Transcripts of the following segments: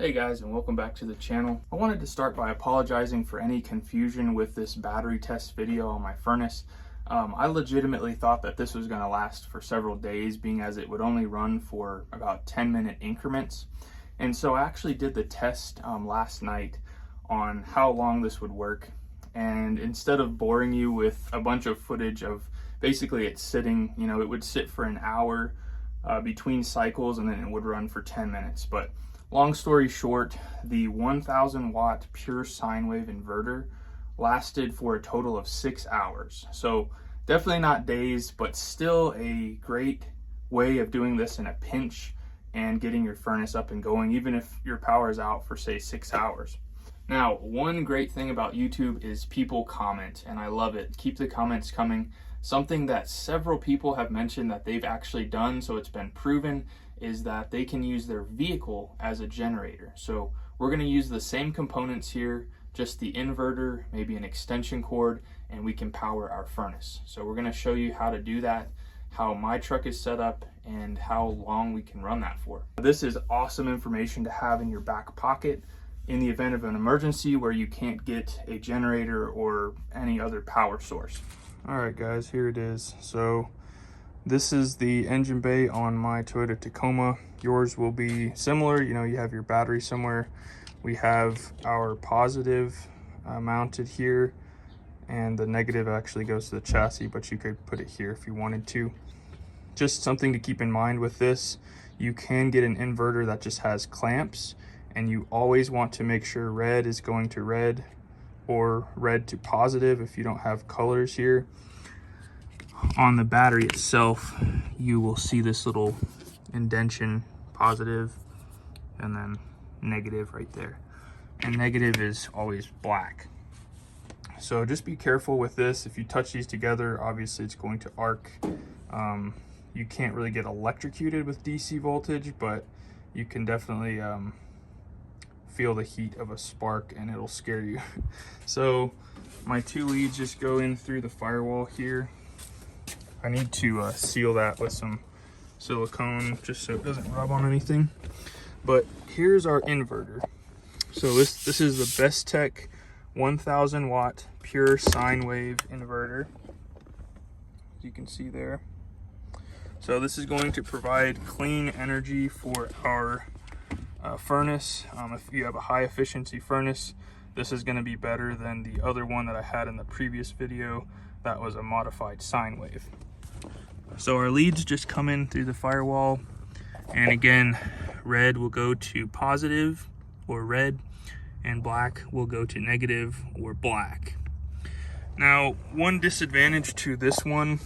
Hey guys, and welcome back to the channel. I wanted to start by apologizing for any confusion with this battery test video on my furnace. I legitimately thought that this was going to last for several days, being as it would only run for about 10-minute increments. And so I actually did the test last night on how long this would work. And instead of boring you with a bunch of footage of basically it sitting, it would sit for an hour between cycles, and then it would run for 10 minutes. But long story short, the 1000 watt pure sine wave inverter lasted for a total of 6 hours. So definitely not days, but still a great way of doing this in a pinch and getting your furnace up and going, even if your power is out for say 6 hours. Now, one great thing about YouTube is people comment, and I love it. Keep the comments coming. Something that several people have mentioned that they've actually done, so it's been proven, is that they can use their vehicle as a generator. So we're going to use the same components here, just the inverter, maybe an extension cord, and we can power our furnace. So we're going to show you how to do that, how my truck is set up, and how long we can run that for. This is awesome information to have in your back pocket in the event of an emergency where you can't get a generator or any other power source. All right guys, here it is. So this is the engine bay on my Toyota Tacoma. Yours will be similar. You have your battery somewhere. We have our positive mounted here, and the negative actually goes to the chassis, but you could put it here if you wanted to. Just something to keep in mind with this, you can get an inverter that just has clamps, and you always want to make sure red is going to red or red to positive if you don't have colors here. On the battery itself, you will see this little indentation, positive, and then negative right there. And negative is always black. So just be careful with this. If you touch these together, obviously it's going to arc. You can't really get electrocuted with DC voltage, but you can definitely feel the heat of a spark and it'll scare you. So my two leads just go in through the firewall here. I need to seal that with some silicone just so it doesn't rub on anything. But here's our inverter. So this is the Best Tech 1000 watt pure sine wave inverter, as you can see there. So this is going to provide clean energy for our furnace. If you have a high efficiency furnace, this is going to be better than the other one that I had in the previous video that was a modified sine wave. So our leads just come in through the firewall, and again, red will go to positive or red, and black will go to negative or black. Now, one disadvantage to this one,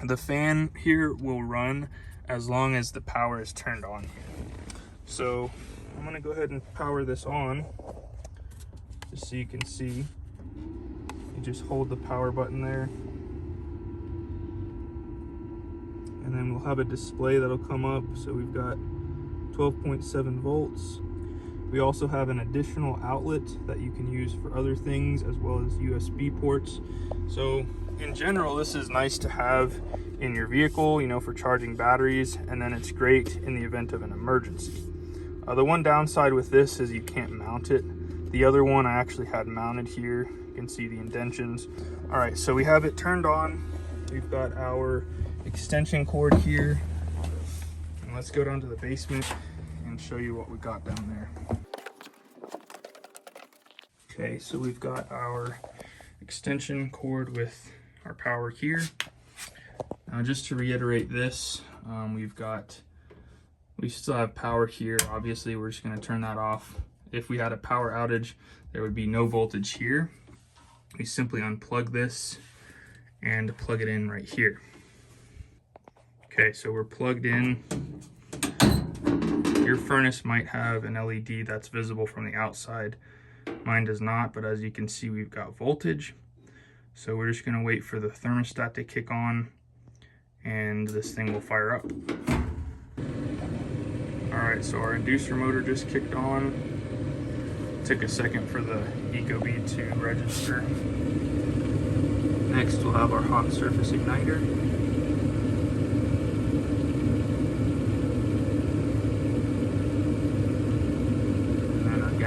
the fan here will run as long as the power is turned on here. So I'm gonna go ahead and power this on just so you can see. You just hold the power button there, and then we'll have a display that'll come up. So we've got 12.7 volts. We also have an additional outlet that you can use for other things, as well as USB ports. So in general, this is nice to have in your vehicle, for charging batteries, and then it's great in the event of an emergency. The one downside with this is you can't mount it. The other one I actually had mounted here. You can see the indentions. All right, so we have it turned on. We've got our extension cord here. And let's go down to the basement and show you what we got down there. Okay, so we've got our extension cord with our power here. Now, just to reiterate this, we still have power here. Obviously, we're just going to turn that off. If we had a power outage, there would be no voltage here. We simply unplug this and plug it in right here. Okay, so we're plugged in. Your furnace might have an LED that's visible from the outside. Mine does not, but as you can see, we've got voltage. So we're just going to wait for the thermostat to kick on, and this thing will fire up. All right, so our inducer motor just kicked on. Took a second for the Ecobee to register. Next, we'll have our hot surface igniter.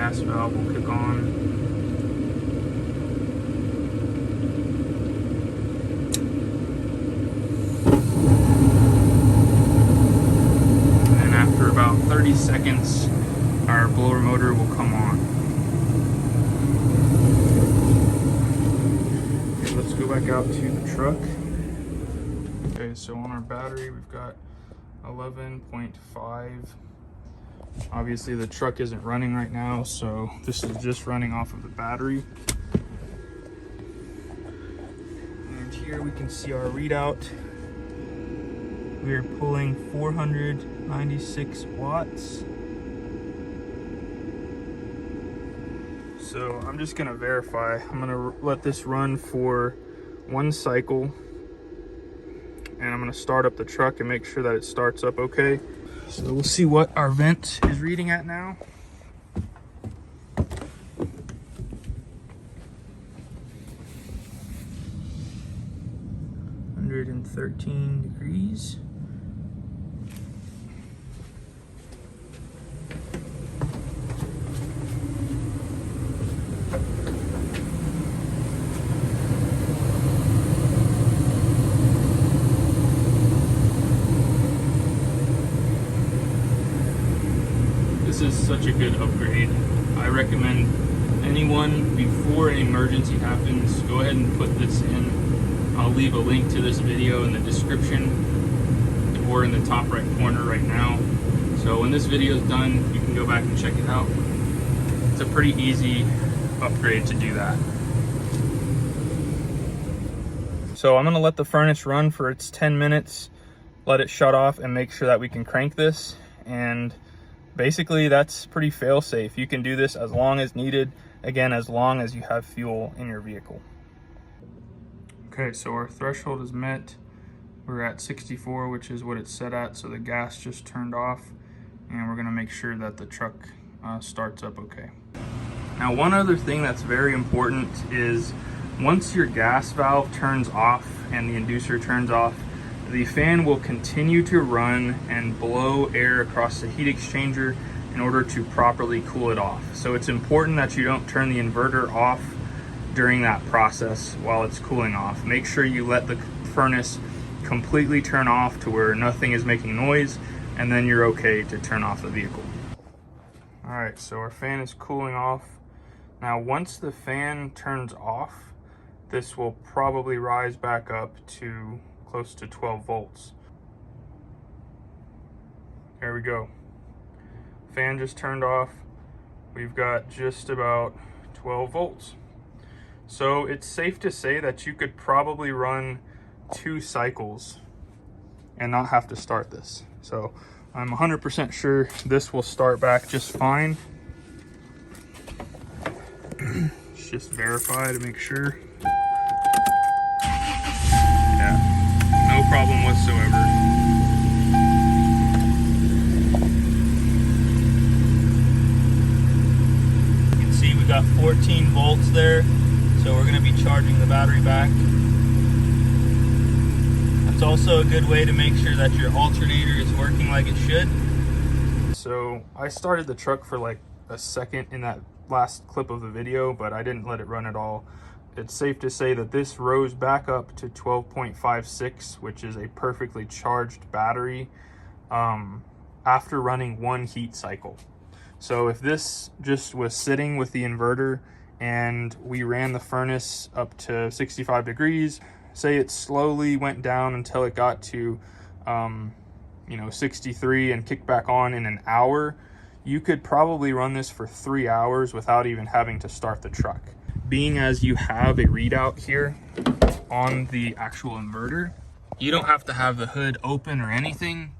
gas valve will kick on. And then after about 30 seconds, our blower motor will come on. Okay, let's go back out to the truck. Okay, so on our battery, we've got 11.5. Obviously the truck isn't running right now, so this is just running off of the battery. And here we can see our readout. We are pulling 496 watts. So I'm just gonna verify. I'm gonna let this run for 1 cycle, and I'm gonna start up the truck and make sure that it starts up okay. So we'll see what our vent is reading at now. $113. This is such a good upgrade. I recommend anyone, before an emergency happens, go ahead and put this in. I'll leave a link to this video in the description or in the top right corner right now. So when this video is done, you can go back and check it out. It's a pretty easy upgrade to do that. So I'm gonna let the furnace run for its 10 minutes, let it shut off, and make sure that we can crank this. And basically that's pretty fail safe. You can do this as long as needed, again, as long as you have fuel in your vehicle. Okay, so our threshold is met. We're at 64, which is what it's set at, so the gas just turned off, and we're gonna make sure that the truck starts up okay. Now, one other thing that's very important is once your gas valve turns off and the inducer turns off, the fan will continue to run and blow air across the heat exchanger in order to properly cool it off. So it's important that you don't turn the inverter off during that process while it's cooling off. Make sure you let the furnace completely turn off to where nothing is making noise, and then you're okay to turn off the vehicle. All right, so our fan is cooling off. Now, once the fan turns off, this will probably rise back up to close to 12 volts. There we go. Fan just turned off. We've got just about 12 volts. So it's safe to say that you could probably run 2 cycles and not have to start this. So I'm 100% sure this will start back just fine. Let's just verify to make sure. Yeah. No problem whatsoever. You can see we got 14 volts there, so we're going to be charging the battery back. That's also a good way to make sure that your alternator is working like it should. So I started the truck for like a second in that last clip of the video, but I didn't let it run at all. It's safe to say that this rose back up to 12.56, which is a perfectly charged battery, after running 1 heat cycle. So if this just was sitting with the inverter and we ran the furnace up to 65 degrees, say it slowly went down until it got to 63 and kicked back on in an hour, you could probably run this for 3 hours without even having to start the truck. Being as you have a readout here on the actual inverter, you don't have to have the hood open or anything.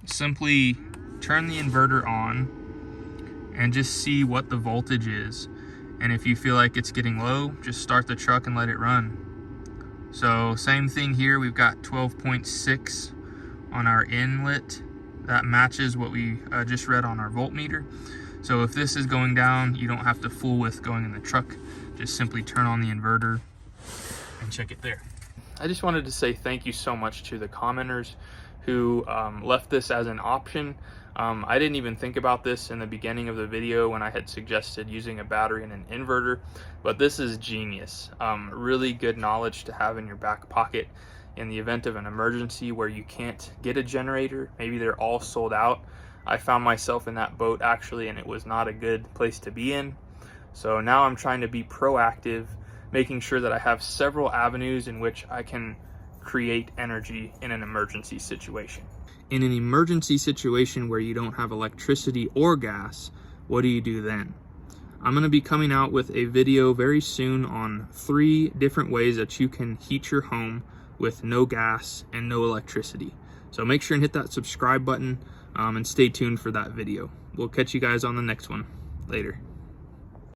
Simply turn the inverter on and just see what the voltage is. And if you feel like it's getting low, just start the truck and let it run. So same thing here, we've got 12.6 on our inlet. That matches what we just read on our voltmeter. So if this is going down, you don't have to fool with going in the truck. Just simply turn on the inverter and check it there. I just wanted to say thank you so much to the commenters who left this as an option. I didn't even think about this in the beginning of the video when I had suggested using a battery and an inverter, but this is genius. Really good knowledge to have in your back pocket in the event of an emergency where you can't get a generator. Maybe they're all sold out. I found myself in that boat actually, and it was not a good place to be in. So now I'm trying to be proactive, making sure that I have several avenues in which I can create energy in an emergency situation. In an emergency situation where you don't have electricity or gas, what do you do then? I'm going to be coming out with a video very soon on 3 different ways that you can heat your home with no gas and no electricity. So make sure and hit that subscribe button and stay tuned for that video. We'll catch you guys on the next one. Later.